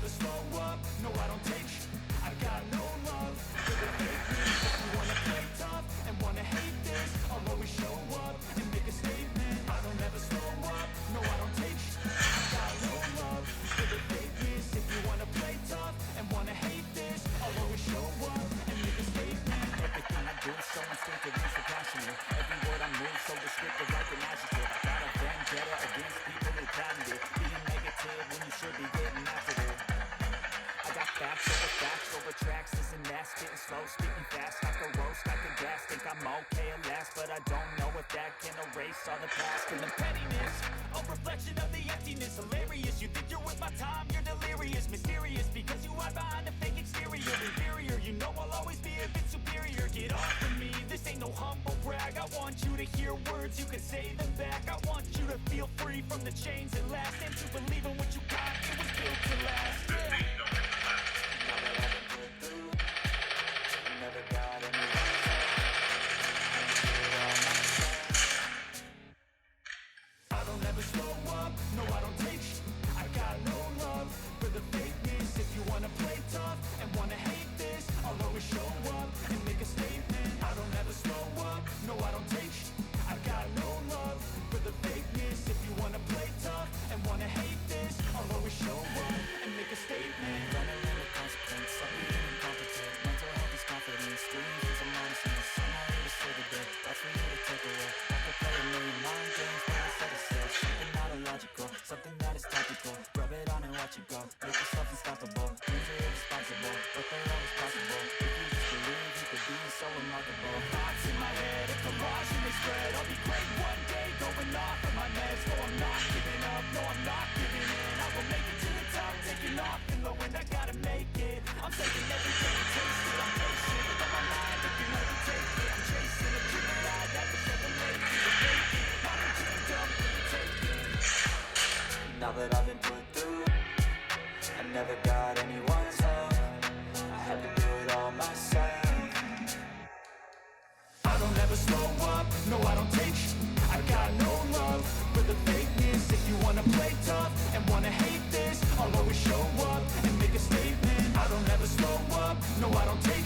never slow up, no I don't take sh- I got no love for the fakeness. If you wanna play tough and wanna hate this, I'll always show up and make a statement. I don't ever slow up, no I don't take sh- I got no love for the fakeness. If you wanna play tough and wanna hate this, I'll always show up and make a statement. Everything I do is so instinctive and so passionate. Every word I move so descriptive like an adjective. I got a vendetta against people who patented being negative when you should be getting after it. I got facts over tracks, this and that, spitting slow, speaking fast, like a roast, like a gas. Think I'm okay at last, but I don't know if that can erase all the past. And the pettiness, a reflection of the emptiness. Hilarious, you think you're worth my time, you're delirious. Mysterious, because you hide behind a fake exterior. Inferior, you know I'll always be a bit superior. Get off of me, this ain't no humble brag. I want you to hear words, you can say them back. I want you to feel free from the chains that last, and to believe in what you got, it was built to last. Yeah. Now that I've been put through, I never got any I don't ever slow up, no I don't take sh- I got no love for the fakeness. If you wanna play tough and wanna hate this, I'll always show up and make a statement. I don't ever slow up, no I don't take sh- I got no love for the fakeness. If you wanna play tough and wanna hate this, I'll always show up and make a statement. Gonna learn the consequence of being incompetent. Mental health is confidence, dreams is a modestness. I'm not here to save the day, that's for you to take away. I could play a million mind games, but I set a sail. Something not illogical, something that is topical. Rub it on and watch it go, make yourself unstoppable. Dreams are irresponsible, but they're always possible. If you just believe, you could be so remarkable. Thoughts in my head, a barrage and they spread. I'll be great one day, going off of my meds. No, I'm not giving up, no, I'm not giving in. I will make it to the top, taking off in the wind, I gotta make it. I'm taking every day to taste it, I'm patient with all my mind, if you never take it. I'm chasing a dream alive, that was never made it. I'm dreamed up, taking. Now that I've been put through, I never got anyone's help. I had to do it all myself. I don't ever slow up, no I don't take sh- I got no love for the fakeness. If you wanna play tough and wanna hate this, I'll always show up and make a statement. I don't ever slow up, no I don't take